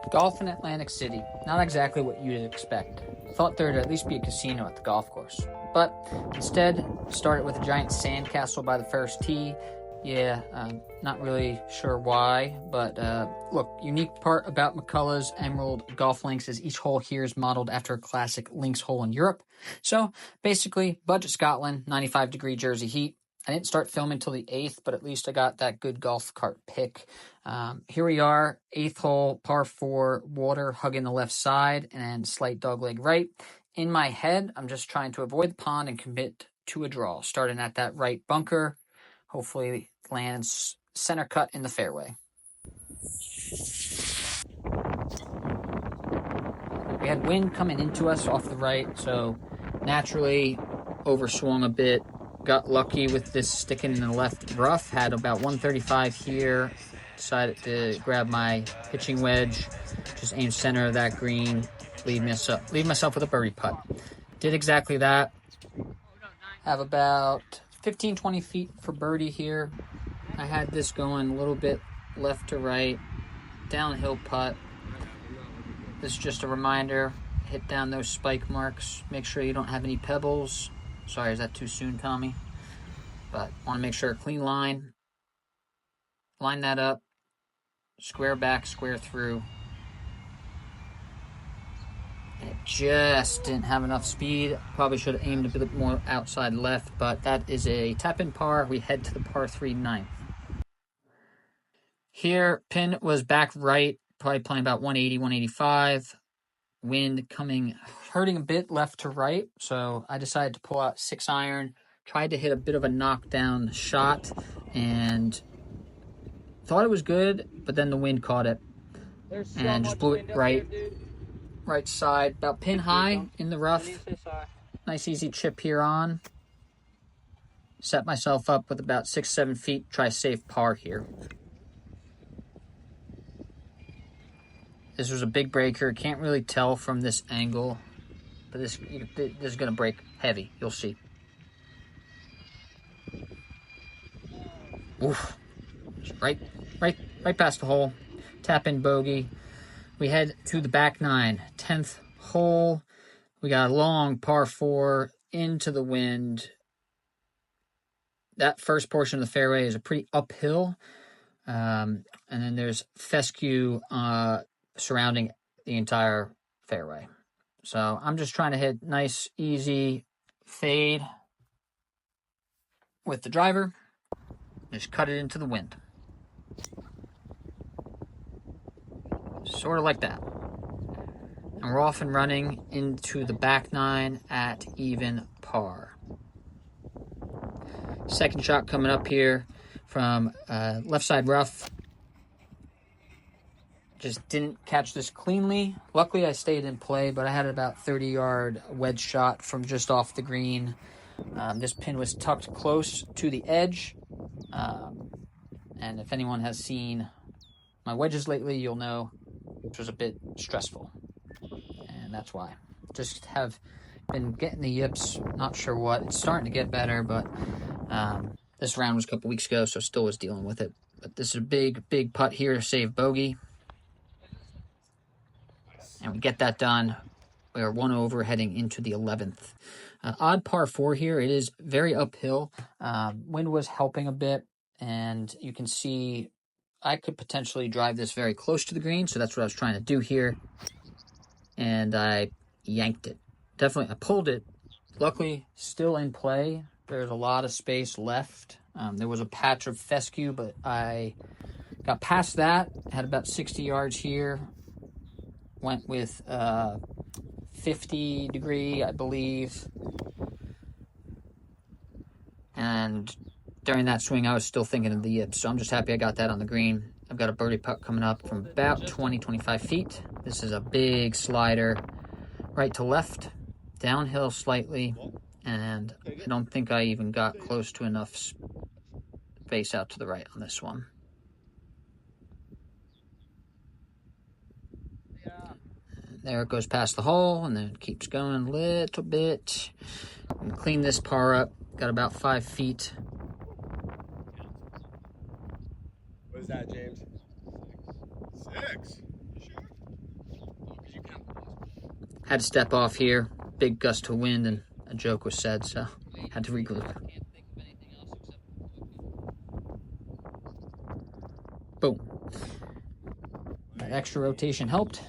Golf in Atlantic City, not exactly what you'd expect. Thought there'd at least be a casino at the golf course, but instead started with a giant sandcastle by the first tee. Not really sure why, but look, unique part about McCullough's Emerald Golf Links is each hole here is modeled after a classic links hole in Europe. So basically, budget Scotland, 95-degree Jersey heat. I didn't start filming till the 8th, but at least I got that good golf cart pick. Here we are, 8th hole, par 4, water hugging the left side and slight dogleg right. In my head, I'm just trying to avoid the pond and commit to a draw, starting at that right bunker. Hopefully lands center cut in the fairway. We had wind coming into us off the right, so naturally overswung a bit. Got lucky with this sticking in the left rough. Had about 135 here. Decided to grab my pitching wedge. Just aim center of that green. Leave myself with a birdie putt. Did exactly that. Have about 15-20 feet for birdie here. I had this going a little bit left to right. Downhill putt. This is just a reminder. Hit down those spike marks. Make sure you don't have any pebbles. Sorry, is that too soon, Tommy? But want to make sure a clean line. Line that up. Square back, square through. And it just didn't have enough speed. Probably should have aimed a bit more outside left, but that is a tap-in par. We head to the par 3 ninth. Here, pin was back right. Probably playing about 180, 185. Wind coming, hurting a bit left to right, so I decided to pull out 6-iron, tried to hit a bit of a knockdown shot, and thought it was good, but then the wind caught it, and just blew it right side, about pin high in the rough. Nice easy chip here on. Set myself up with about 6-7 feet, try save par here. This was a big breaker. Can't really tell from this angle, but this is going to break heavy. You'll see. Oof. Right past the hole. Tap in bogey. We head to the back 9. 10th hole. We got a long par 4 into the wind. That first portion of the fairway is a pretty uphill. And then there's fescue surrounding the entire fairway. So I'm just trying to hit nice, easy fade with the driver. Just cut it into the wind. Sort of like that. And we're off and running into the back 9 at even par. Second shot coming up here from left side rough. Just didn't catch this cleanly. Luckily, I stayed in play, but I had about 30-yard wedge shot from just off the green. This pin was tucked close to the edge. And if anyone has seen my wedges lately, you'll know it was a bit stressful. And that's why. Just have been getting the yips, not sure what. It's starting to get better, but this round was a couple weeks ago, so still was dealing with it. But this is a big putt here to save bogey. And we get that done. We are 1 over heading into the 11th. Odd par 4 here. It is very uphill. Wind was helping a bit. And you can see I could potentially drive this very close to the green. So that's what I was trying to do here. And I yanked it. Definitely, I pulled it. Luckily, still in play. There's a lot of space left. There was a patch of fescue, but I got past that. Had about 60 yards here. Went with 50 degree, I believe. And during that swing, I was still thinking of the yips. So I'm just happy I got that on the green. I've got a birdie putt coming up from about 20, 25 feet. This is a big slider right to left, downhill slightly. And I don't think I even got close to enough space out to the right on this one. There it goes past the hole, and then it keeps going a little bit. And clean this par up. Got about 5 feet. What is that, James? 6. Sure. Had to step off here. Big gust of wind and a joke was said, so had to regroup. Boom. That extra rotation helped.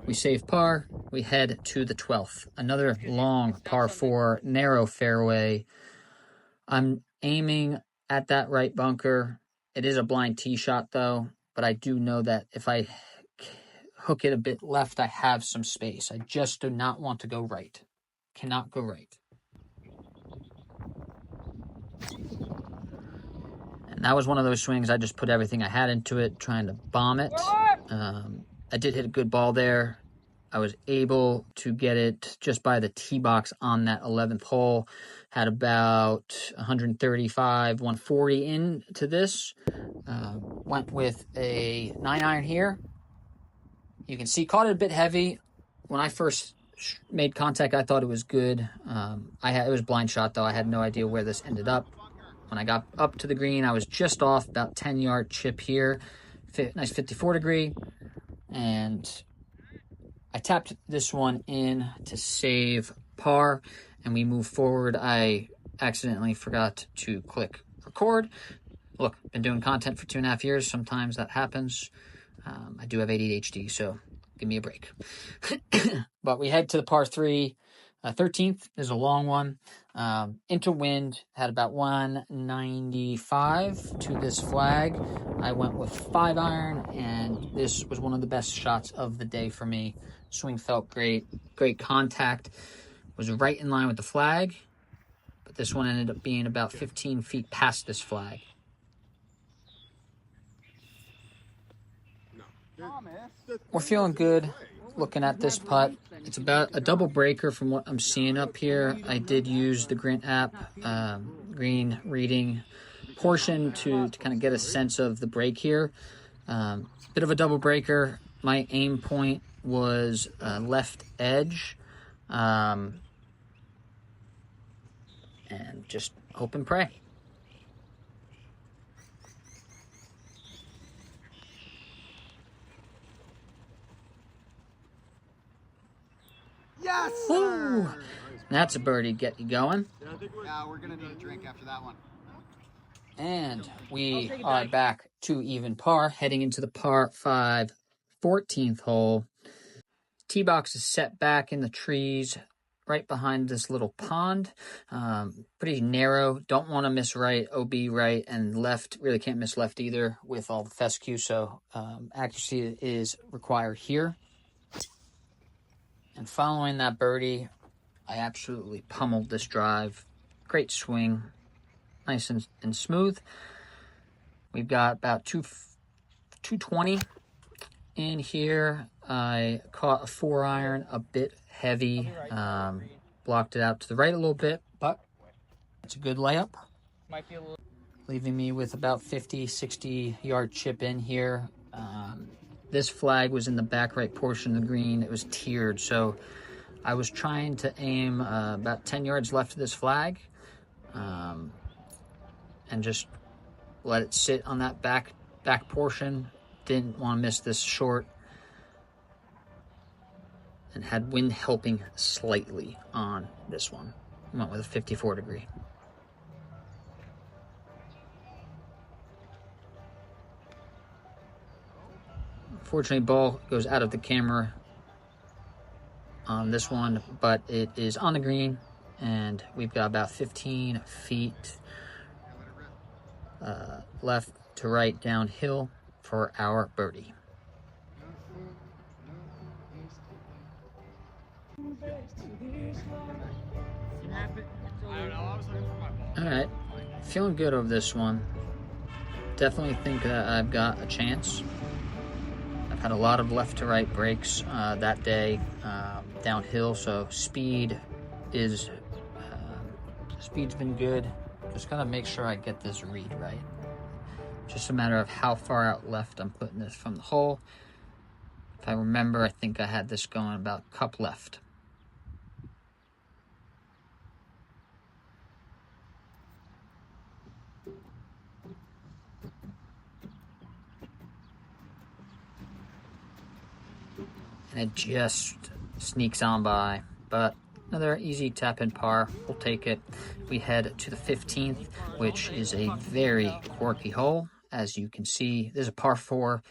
We save par. We head to the 12th. Another long par 4, narrow fairway. I'm aiming at that right bunker. It is a blind tee shot, though, but I do know that if I hook it a bit left, I have some space. I just do not want to go right. Cannot go right. And that was one of those swings. I just put everything I had into it, trying to bomb it. I did hit a good ball there. I was able to get it just by the tee box on that 11th hole. Had about 135, 140 into this. Went with a 9-iron here. You can see, caught it a bit heavy. When I first made contact, I thought it was good. It was a blind shot, though. I had no idea where this ended up. When I got up to the green, I was just off, about 10-yard chip here. Nice 54 degree. And I tapped this one in to save par, and we move forward. I accidentally forgot to click record. Look, been doing content for 2.5 years. Sometimes that happens. I do have ADHD, so give me a break. But we head to the par 3. 13th is a long one. Into wind, had about 195 to this flag. I went with 5-iron, and this was one of the best shots of the day for me. Swing felt great. Great contact. Was right in line with the flag, but this one ended up being about 15 feet past this flag. We're feeling good looking at this putt. It's about a double breaker from what I'm seeing up here. I did use the Green app, green reading portion to kind of get a sense of the break here. Bit of a double breaker. My aim point was left edge. And just hope and pray. Yes, Ooh, sir. that's a birdie, get you going. Yeah, we're gonna need a drink after that one. And we are back to even par, heading into the par 5, 14th hole. Tee box is set back in the trees, right behind this little pond. Pretty narrow. Don't want to miss right. OB right and left. Really can't miss left either with all the fescue. So accuracy is required here. And following that birdie, I absolutely pummeled this drive. Great swing. Nice and smooth. We've got about 220 in here. I caught a 4-iron, a bit heavy. Blocked it out to the right a little bit, but it's a good layup. Leaving me with about 50, 60-yard chip in here. This flag was in the back right portion of the green. It was tiered, so I was trying to aim about 10 yards left of this flag and just let it sit on that back portion. Didn't want to miss this short. And had wind helping slightly on this one. Went with a 54 degree. Unfortunately, ball goes out of the camera on this one, but it is on the green, and we've got about 15 feet left to right downhill for our birdie. All right, feeling good over this one. Definitely think that I've got a chance. I've had a lot of left to right breaks that day downhill, so speed's been good. Just gotta make sure I get this read right. Just a matter of how far out left I'm putting this from the hole. If I remember, I think I had this going about cup left. And it just sneaks on by. But another easy tap-in par. We'll take it. We head to the 15th, which is a very quirky hole. As you can see, there's a par 4.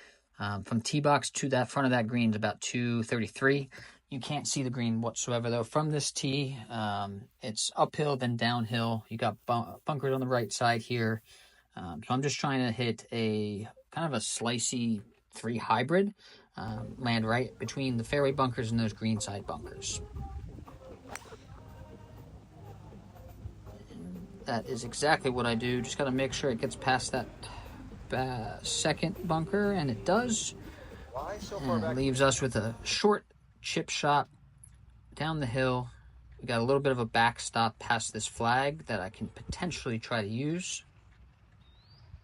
From tee box to that front of that green is about 233. You can't see the green whatsoever, though. From this tee, it's uphill, then downhill. You got bunkers on the right side here. So I'm just trying to hit a kind of a slicey 3 hybrid, land right between the fairway bunkers and those greenside bunkers. And that is exactly what I do. Just got to make sure it gets past that second bunker, and it does. And it leaves us with a short chip shot down the hill. We got a little bit of a backstop past this flag that I can potentially try to use.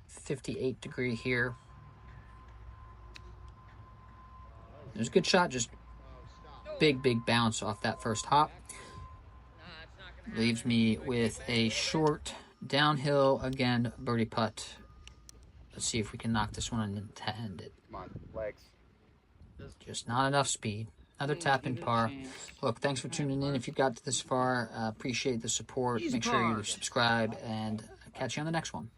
58 degree here. There's a good shot, just big bounce off that first hop. Leaves me with a short downhill, again, birdie putt. Let's see if we can knock this one in to end it. Come on, legs. Just not enough speed. Another tap-in par. Look, thanks for tuning in. If you got this far, appreciate the support. Make sure you subscribe, and catch you on the next one.